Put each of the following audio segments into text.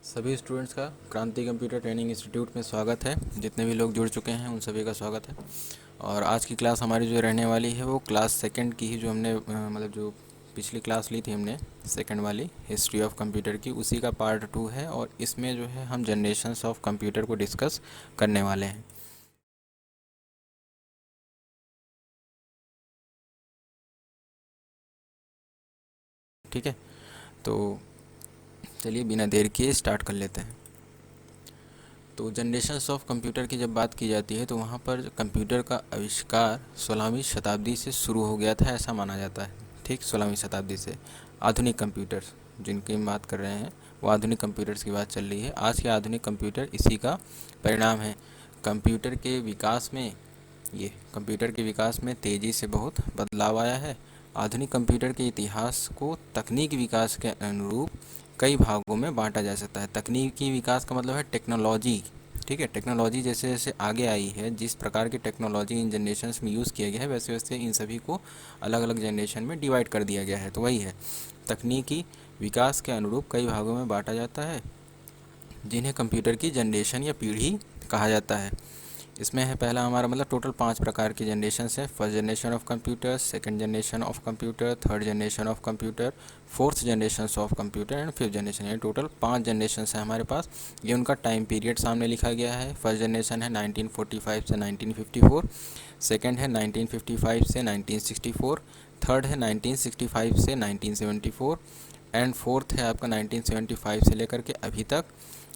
सभी स्टूडेंट्स का क्रांति कंप्यूटर ट्रेनिंग इंस्टीट्यूट में स्वागत है। जितने भी लोग जुड़ चुके हैं उन सभी का स्वागत है। और आज की क्लास हमारी जो रहने वाली है वो क्लास सेकंड की ही, जो हमने मतलब जो पिछली क्लास ली थी हमने सेकंड वाली हिस्ट्री ऑफ कंप्यूटर की, उसी का पार्ट 2 है। और इसमें जो है हम जनरेशन्स ऑफ कंप्यूटर को डिस्कस करने वाले हैं। ठीक है, तो चलिए बिना देर किए स्टार्ट कर लेते हैं। तो जनरेशन्स ऑफ कंप्यूटर की जब बात की जाती है तो वहाँ पर कंप्यूटर का आविष्कार 16वीं शताब्दी से शुरू हो गया था, ऐसा माना जाता है। ठीक, 16वीं शताब्दी से आधुनिक कंप्यूटर्स जिनकी हम बात कर रहे हैं वो आधुनिक कंप्यूटर्स की बात चल रही है। आज के आधुनिक कंप्यूटर इसी का परिणाम है। कंप्यूटर के विकास में कंप्यूटर के विकास में तेज़ी से बहुत बदलाव आया है। आधुनिक कंप्यूटर के इतिहास को तकनीकी विकास के अनुरूप कई भागों में बांटा जा सकता है। तकनीकी विकास का मतलब है टेक्नोलॉजी। ठीक है, टेक्नोलॉजी जैसे जैसे आगे आई है, जिस प्रकार की टेक्नोलॉजी इन जनरेशन्स में यूज़ किया गया है, वैसे वैसे इन सभी को अलग अलग जनरेशन में डिवाइड कर दिया गया है। तो वही है, तकनीकी विकास के अनुरूप कई भागों में बांटा जाता है, जिन्हें कंप्यूटर की जनरेशन या पीढ़ी कहा जाता है। इसमें है पहला हमारा मतलब टोटल 5 प्रकार की जनरेशन्स है। First generation of computer, second generation of computer, third generation of computer, fourth generation of computer and fifth generation. ये टोटल 5 जनरेशन्स है हमारे पास। ये उनका टाइम पीरियड सामने लिखा गया है। फर्स्ट जनरेशन है 1945 से 1954, सेकंड है 1955 से 1964, थर्ड है 1965 से 1974 एंड फोर्थ है आपका 1975 से लेकर के अभी तक।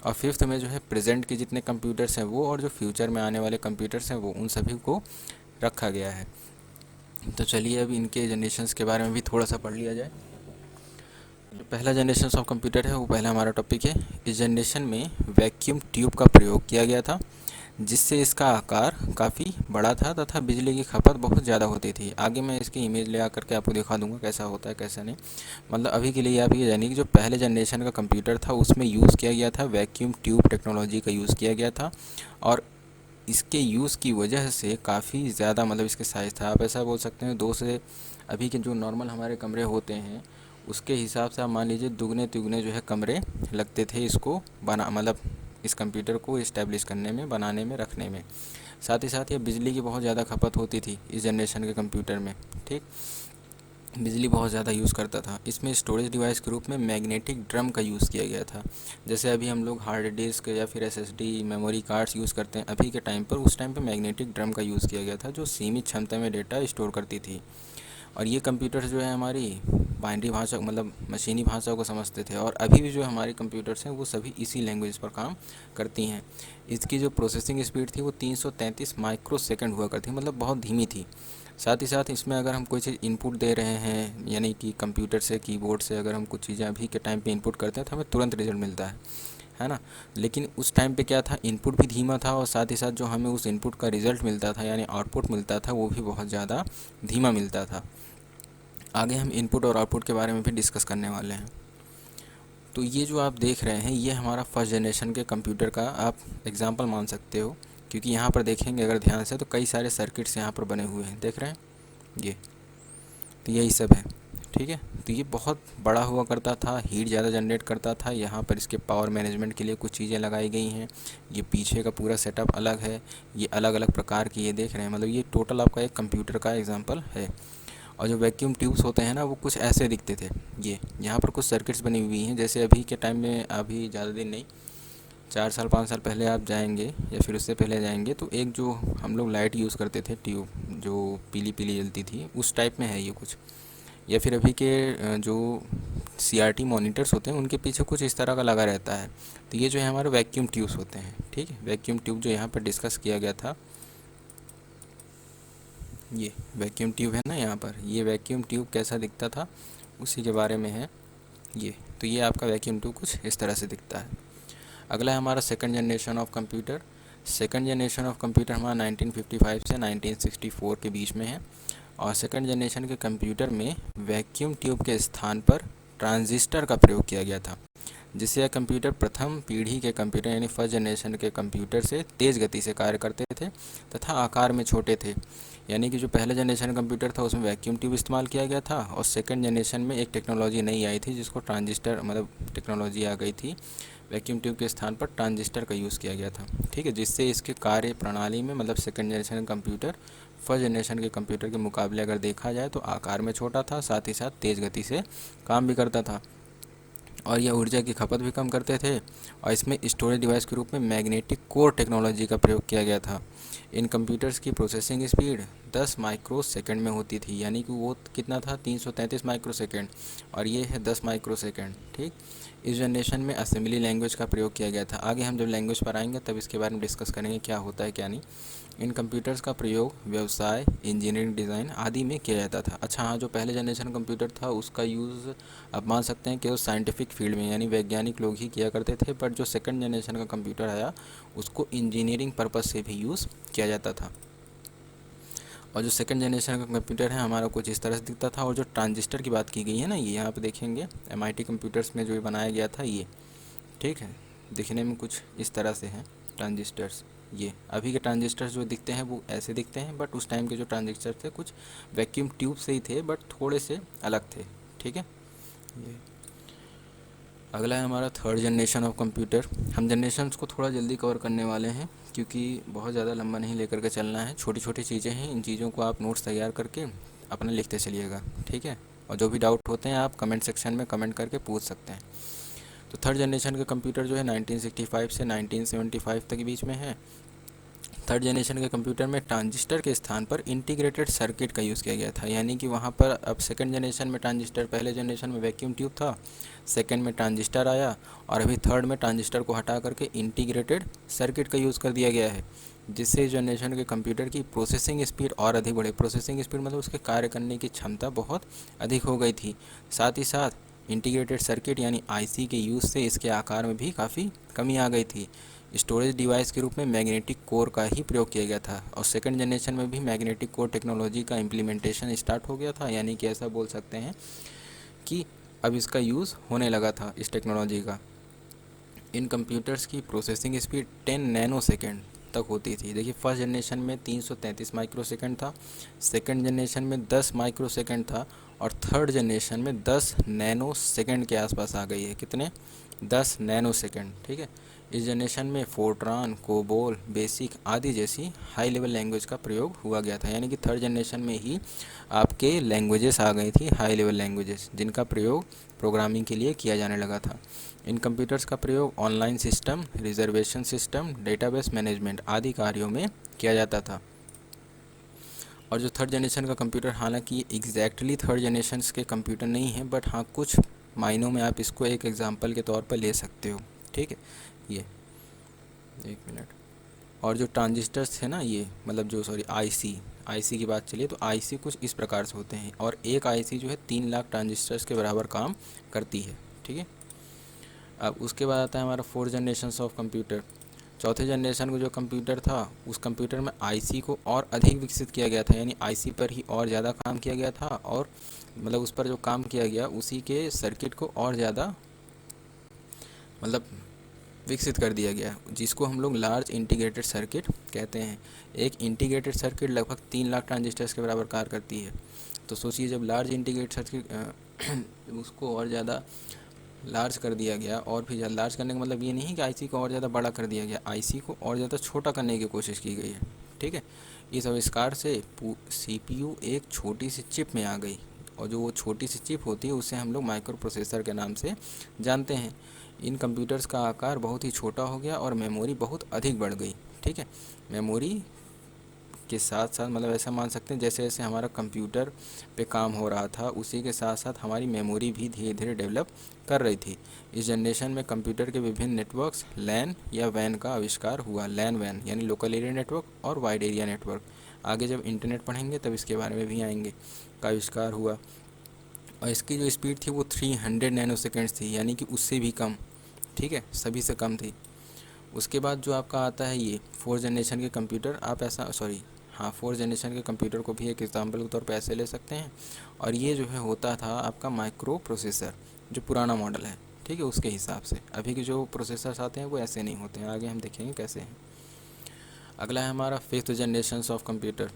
और फिफ्थ में जो है प्रेजेंट के जितने कंप्यूटर्स हैं वो, और जो फ्यूचर में आने वाले कंप्यूटर्स हैं वो, उन सभी को रखा गया है। तो चलिए अब इनके जनरेशन्स के बारे में भी थोड़ा सा पढ़ लिया जाए। जो पहला जनरेशन ऑफ कंप्यूटर है वो पहला हमारा टॉपिक है। इस जनरेशन में वैक्यूम ट्यूब का प्रयोग किया गया था, जिससे इसका आकार काफ़ी बड़ा था तथा बिजली की खपत बहुत ज़्यादा होती थी। आगे मैं इसकी इमेज ले आकर के आपको दिखा दूंगा कैसा होता है कैसा नहीं। मतलब अभी के लिए आप ये जानिए कि जो पहले जनरेशन का कंप्यूटर था उसमें यूज़ किया गया था वैक्यूम ट्यूब टेक्नोलॉजी का यूज़ किया गया था। और इसके यूज़ की वजह से काफ़ी ज़्यादा मतलब इसके साइज़ था, आप ऐसा बोल सकते हैं 2 से अभी के जो नॉर्मल हमारे कमरे होते हैं उसके हिसाब से आप मान लीजिए दुगने तिगुने जो है कमरे लगते थे इसको बना, मतलब इस कंप्यूटर को इस्टेब्लिश करने में, बनाने में, रखने में। साथ ही साथ ये बिजली की बहुत ज़्यादा खपत होती थी इस जनरेशन के कंप्यूटर में। ठीक, बिजली बहुत ज़्यादा यूज़ करता था। इसमें स्टोरेज डिवाइस के रूप में मैग्नेटिक ड्रम का यूज़ किया गया था। जैसे अभी हम लोग हार्ड डिस्क या फिर एसएसडी मेमोरी कार्ड्स यूज़ करते हैं अभी के टाइम पर, उस टाइम पे मैग्नेटिक ड्रम का यूज़ किया गया था जो सीमित क्षमता में डेटा स्टोर करती थी। और ये कंप्यूटर्स जो है हमारी बाइनरी भाषा मतलब मशीनी भाषा को समझते थे। और अभी भी जो हमारे कंप्यूटर्स हैं वो सभी इसी लैंग्वेज पर काम करती हैं। इसकी जो प्रोसेसिंग स्पीड थी वो 333 माइक्रो सेकेंड हुआ करती, मतलब बहुत धीमी थी। साथ ही साथ इसमें अगर हम कोई चीज़ इनपुट दे रहे हैं, यानी कि कंप्यूटर से, कीबोर्ड से अगर हम कुछ चीज़ें अभी के टाइम पे इनपुट करते हैं तो हमें तुरंत रिजल्ट मिलता है ना। लेकिन उस टाइम पे क्या था, इनपुट भी धीमा था और साथ ही साथ जो हमें उस इनपुट का रिज़ल्ट मिलता था यानी आउटपुट मिलता था वो भी बहुत ज़्यादा धीमा मिलता था। आगे हम इनपुट और आउटपुट के बारे में भी डिस्कस करने वाले हैं। तो ये जो आप देख रहे हैं ये हमारा फर्स्ट जनरेशन के कंप्यूटर का आप एग्जांपल मान सकते हो, क्योंकि यहाँ पर देखेंगे अगर ध्यान से तो कई सारे सर्किट्स यहाँ पर बने हुए हैं, देख रहे हैं ये, तो यही सब है। ठीक है, तो ये बहुत बड़ा हुआ करता था, हीट ज़्यादा जनरेट करता था। यहाँ पर इसके पावर मैनेजमेंट के लिए कुछ चीज़ें लगाई गई हैं। ये पीछे का पूरा सेटअप अलग है, ये अलग अलग प्रकार की ये देख रहे हैं, मतलब ये टोटल आपका एक कंप्यूटर का एग्जांपल है। और जो वैक्यूम ट्यूब्स होते हैं ना वो कुछ ऐसे दिखते थे। ये यहाँ पर कुछ सर्किट्स बनी हुई हैं, जैसे अभी के टाइम में, अभी ज़्यादा दिन नहीं, 4 साल 5 साल पहले आप जाएंगे या फिर उससे पहले जाएंगे तो एक जो हम लोग लाइट यूज़ करते थे ट्यूब जो पीली पीली जलती थी, उस टाइप में है ये कुछ। या फिर अभी के जो सीआरटी मॉनिटर्स होते हैं उनके पीछे कुछ इस तरह का लगा रहता है। तो ये जो है हमारे वैक्यूम ट्यूब्स होते हैं। ठीक है, वैक्यूम ट्यूब जो यहाँ पर डिस्कस किया गया था, ये वैक्यूम ट्यूब है ना, यहाँ पर ये वैक्यूम ट्यूब कैसा दिखता था उसी के बारे में है ये। तो ये आपका वैक्यूम ट्यूब कुछ इस तरह से दिखता है। अगला है हमारा second generation of computer. Second generation of computer हमारा 1955 से 1964 के बीच में है। और सेकंड जनरेशन के कंप्यूटर में वैक्यूम ट्यूब के स्थान पर ट्रांजिस्टर का प्रयोग किया गया था, जिससे यह कंप्यूटर प्रथम पीढ़ी के कंप्यूटर यानी फर्स्ट जनरेशन के कंप्यूटर से तेज़ गति से कार्य करते थे तथा आकार में छोटे थे। यानी कि जो पहले जनरेशन कंप्यूटर था उसमें वैक्यूम ट्यूब इस्तेमाल किया गया था, और सेकंड जनरेशन में एक टेक्नोलॉजी नई आई थी जिसको ट्रांजिस्टर मतलब टेक्नोलॉजी आ गई थी वैक्यूम ट्यूब के स्थान पर ट्रांजिस्टर का यूज़ किया गया था, ठीक है, जिससे इसके कार्य प्रणाली में मतलब second generation computer first generation के कंप्यूटर के मुकाबले अगर देखा जाए तो आकार में छोटा था, साथ ही साथ तेज़ गति से काम भी करता था और यह ऊर्जा की खपत भी कम करते थे। और इसमें स्टोरेज डिवाइस के रूप में मैग्नेटिक कोर टेक्नोलॉजी का प्रयोग किया गया था। इन कंप्यूटर्स की प्रोसेसिंग स्पीड 10 माइक्रो सेकेंड में होती थी, यानी कि वो कितना था 333 माइक्रो सेकेंड और ये है 10 माइक्रो सेकेंड, ठीक। इस जनरेशन में असेंबली लैंग्वेज का प्रयोग किया गया था। आगे हम जब लैंग्वेज पर आएंगे तब इसके बारे में डिस्कस करेंगे क्या होता है क्या नहीं। इन कंप्यूटर्स का प्रयोग व्यवसाय, इंजीनियरिंग, डिज़ाइन आदि में किया जाता था। अच्छा हाँ, जो पहले जनरेशन कंप्यूटर था उसका यूज़ आप मान सकते हैं कि वो साइंटिफिक फील्ड में यानी वैज्ञानिक लोग ही किया करते थे, पर जो सेकंड जनरेशन का कंप्यूटर आया उसको इंजीनियरिंग पर्पज़ से भी यूज़ किया जाता था। और जो सेकंड जनरेशन का कंप्यूटर है हमारा कुछ इस तरह से दिखता था। और जो ट्रांजिस्टर की बात की गई है ना, ये यहाँ पे देखेंगे MIT कंप्यूटर्स में जो बनाया गया था ये, ठीक है, दिखने में कुछ इस तरह से हैं ट्रांजिस्टर्स। ये अभी के ट्रांजिस्टर्स जो दिखते हैं वो ऐसे दिखते हैं, बट उस टाइम के जो ट्रांजिस्टर थे कुछ वैक्यूम ट्यूब से ही थे, बट थोड़े से अलग थे, ठीक है। ये अगला है हमारा थर्ड जनरेशन ऑफ कंप्यूटर। हम जनरेशन्स को थोड़ा जल्दी कवर करने वाले हैं क्योंकि बहुत ज़्यादा लंबा नहीं लेकर के चलना है, छोटी छोटी चीज़ें हैं, इन चीज़ों को आप नोट्स तैयार करके अपना लिखते चलिएगा, ठीक है। और जो भी डाउट होते हैं आप कमेंट सेक्शन में कमेंट करके पूछ सकते हैं। तो थर्ड जनरेशन के कंप्यूटर जो है 1965 से 1975 तक के बीच में है। थर्ड जनरेशन के कंप्यूटर में ट्रांजिस्टर के स्थान पर इंटीग्रेटेड सर्किट का यूज़ किया गया था, यानी कि वहाँ पर अब सेकंड जनरेशन में ट्रांजिस्टर, पहले जनरेशन में वैक्यूम ट्यूब था, सेकंड में ट्रांजिस्टर आया और अभी थर्ड में ट्रांजिस्टर को हटा करके इंटीग्रेटेड सर्किट का यूज़ कर दिया गया है, जिससे इस जनरेशन के कंप्यूटर की प्रोसेसिंग स्पीड और अधिक बढ़े। प्रोसेसिंग स्पीड मतलब उसके कार्य करने की क्षमता बहुत अधिक हो गई थी। साथ ही साथ इंटीग्रेटेड सर्किट यानी IC के यूज़ से इसके आकार में भी काफ़ी कमी आ गई थी। स्टोरेज डिवाइस के रूप में मैग्नेटिक कोर का ही प्रयोग किया गया था और सेकंड जनरेशन में भी मैग्नेटिक कोर टेक्नोलॉजी का इम्प्लीमेंटेशन स्टार्ट हो गया था, यानी कि ऐसा बोल सकते हैं कि अब इसका यूज़ होने लगा था इस टेक्नोलॉजी का। इन कंप्यूटर्स की प्रोसेसिंग स्पीड 10 नैनो सेकेंड तक होती थी। देखिए फर्स्ट जनरेशन में 333 माइक्रो सेकेंड था, सेकंड जनरेशन में 10 माइक्रो सेकेंड था और थर्ड जनरेशन में 10 नैनो सेकेंड के आसपास आ गई है। कितने? 10 नैनो सेकेंड, ठीक है। इस जनरेशन में फोर्ट्रान, कोबोल, बेसिक आदि जैसी हाई लेवल लैंग्वेज का प्रयोग हुआ गया था, यानी कि थर्ड जनरेशन में ही आपके लैंग्वेजेस आ गई थी, हाई लेवल लैंग्वेजेस, जिनका प्रयोग प्रोग्रामिंग के लिए किया जाने लगा था। इन कंप्यूटर्स का प्रयोग online system, reservation system, database management आदि कार्यों में किया जाता था। और जो थर्ड जनरेशन का कंप्यूटर, हालांकि एग्जैक्टली थर्ड जनरेशन के कंप्यूटर नहीं है, बट हाँ कुछ मायनों में आप इसको एक एग्जांपल के तौर पर ले सकते हो, ठीक है। ये एक मिनट। और जो ट्रांजिस्टर्स थे ना, ये मतलब जो आईसी की बात चलिए तो आईसी कुछ इस प्रकार से होते हैं और एक आईसी जो है 3 लाख ट्रांजिस्टर्स के बराबर काम करती है, ठीक है। अब उसके बाद आता है हमारा फोर्थ जनरेशन ऑफ कंप्यूटर। चौथे जनरेशन का जो कंप्यूटर था उस कंप्यूटर में आईसी को और अधिक विकसित किया गया था, यानी आईसी पर ही और ज़्यादा काम किया गया था और मतलब उस पर जो काम किया गया उसी के सर्किट को और ज़्यादा मतलब विकसित कर दिया गया, जिसको हम लोग लार्ज इंटीग्रेटेड सर्किट कहते हैं। एक इंटीग्रेटेड सर्किट लगभग 3 लाख ट्रांजिस्टर्स के बराबर कार्य करती है। तो सोचिए जब लार्ज इंटीग्रेटेड सर्किट उसको और ज़्यादा लार्ज कर दिया गया, और भी ज़्यादा लार्ज करने का मतलब ये नहीं कि आईसी को और ज़्यादा बड़ा कर दिया गया, आईसी को और ज़्यादा छोटा करने की कोशिश की गई है, ठीक है। इस आविष्कार से सीपीयू एक छोटी सी चिप में आ गई और जो वो छोटी सी चिप होती है उसे हम लोग माइक्रो प्रोसेसर के नाम से जानते हैं। इन कंप्यूटर्स का आकार बहुत ही छोटा हो गया और मेमोरी बहुत अधिक बढ़ गई, ठीक है। मेमोरी के साथ साथ मतलब ऐसा मान सकते हैं जैसे जैसे हमारा कंप्यूटर पे काम हो रहा था उसी के साथ साथ हमारी मेमोरी भी धीरे धीरे डेवलप कर रही थी। इस जनरेशन में कंप्यूटर के विभिन्न नेटवर्क्स लैन या वैन का आविष्कार हुआ। लैन वैन यानी लोकल एरिया नेटवर्क और वाइड एरिया नेटवर्क, आगे जब इंटरनेट पढ़ेंगे तब इसके बारे में भी आएंगे, का आविष्कार हुआ। और इसकी जो स्पीड थी वो 300 नैनो सेकेंड्स थी, यानी कि उससे भी कम, ठीक है, सभी से कम थी। उसके बाद जो आपका आता है ये फोर्थ जनरेशन के कंप्यूटर, आप ऐसा फोर्थ जनरेशन के कंप्यूटर को भी एक एग्जांपल के तौर पे ऐसे ले सकते हैं। और ये जो है होता था आपका माइक्रो प्रोसेसर, जो पुराना मॉडल है, ठीक है, उसके हिसाब से। अभी के जो प्रोसेसर्स आते हैं वो ऐसे नहीं होते हैं, आगे हम देखेंगे कैसे हैं। अगला है हमारा फिफ्थ जनरेशन ऑफ कंप्यूटर।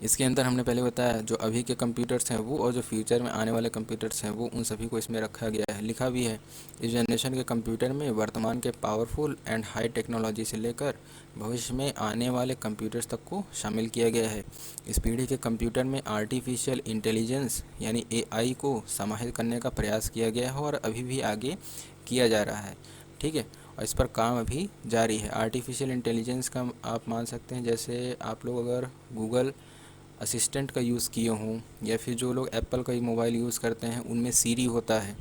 इसके अंदर हमने पहले बताया जो अभी के कंप्यूटर्स हैं वो और जो फ्यूचर में आने वाले कंप्यूटर्स हैं वो, उन सभी को इसमें रखा गया है, लिखा भी है। इस जनरेशन के कंप्यूटर में वर्तमान के पावरफुल एंड हाई टेक्नोलॉजी से लेकर भविष्य में आने वाले कंप्यूटर्स तक को शामिल किया गया है। इस पीढ़ी के कंप्यूटर में आर्टिफिशियल इंटेलिजेंस यानी एआई को समाहित करने का प्रयास किया गया है और अभी भी आगे किया जा रहा है। ठीक है, और इस पर काम अभी जारी है। आर्टिफिशियल इंटेलिजेंस का आप मान सकते हैं, जैसे आप लोग अगर गूगल असिस्टेंट का यूज़ किए हों या फिर जो लोग एप्पल का ही मोबाइल यूज़ करते हैं उनमें सीरी होता है।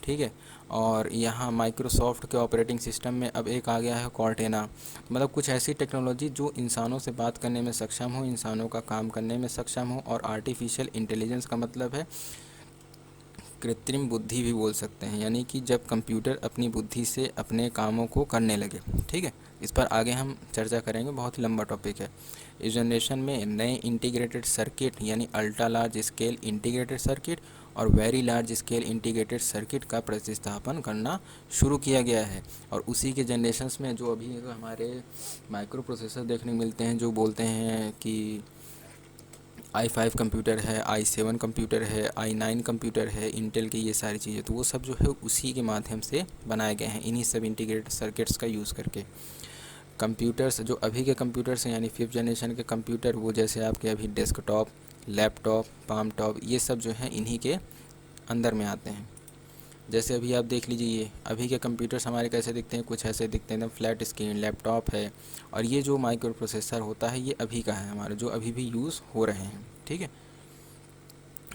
ठीक है, और यहाँ माइक्रोसॉफ्ट के ऑपरेटिंग सिस्टम में अब एक आ गया है कॉर्टेना। मतलब कुछ ऐसी टेक्नोलॉजी जो इंसानों से बात करने में सक्षम हो, इंसानों का काम करने में सक्षम हो। और आर्टिफिशियल इंटेलिजेंस का मतलब है कृत्रिम बुद्धि भी बोल सकते हैं, यानी कि जब कंप्यूटर अपनी बुद्धि से अपने कामों को करने लगे। ठीक है, इस पर आगे हम चर्चा करेंगे, बहुत ही लंबा टॉपिक है। इस जनरेशन में नए इंटीग्रेटेड सर्किट यानी ultra large scale integrated circuit और very large scale integrated circuit का प्रतिस्थापन करना शुरू किया गया है। और उसी के जनरेशन्स में जो अभी हमारे माइक्रो प्रोसेसर देखने को मिलते हैं, जो बोलते हैं कि i5 कंप्यूटर है, i7 कंप्यूटर है, i9 कंप्यूटर है, इंटेल की ये सारी चीज़ें, तो वो सब जो है उसी के माध्यम से बनाए गए हैं, इन्हीं सब इंटीग्रेटेड सर्किट्स का यूज़ करके। कंप्यूटर्स जो अभी के कंप्यूटर्स हैं यानी 5th जनरेशन के कंप्यूटर, वो जैसे आपके अभी डेस्कटॉप, लैपटॉप, पाम टॉप, ये सब जो हैं इन्हीं के अंदर में आते हैं। जैसे अभी आप देख लीजिए, ये अभी के कंप्यूटर्स हमारे कैसे दिखते हैं, कुछ ऐसे दिखते हैं, एकदम फ्लैट स्क्रीन लैपटॉप है। और ये जो माइक्रो प्रोसेसर होता है ये अभी का है हमारा, जो अभी भी यूज़ हो रहे हैं। ठीक है,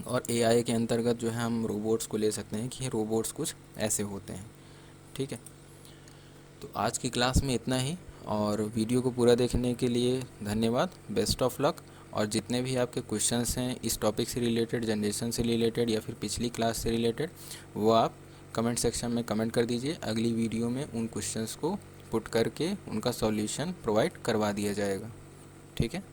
और एआई के अंतर्गत जो है हम रोबोट्स को ले सकते हैं कि ये रोबोट्स कुछ ऐसे होते हैं। ठीक है, तो आज की क्लास में इतना ही, और वीडियो को पूरा देखने के लिए धन्यवाद, बेस्ट ऑफ लक। और जितने भी आपके क्वेश्चंस हैं इस टॉपिक से रिलेटेड, जनरेशन से रिलेटेड या फिर पिछली क्लास से रिलेटेड, वो आप कमेंट सेक्शन में कमेंट कर दीजिए। अगली वीडियो में उन क्वेश्चंस को पुट करके उनका सॉल्यूशन प्रोवाइड करवा दिया जाएगा। ठीक है।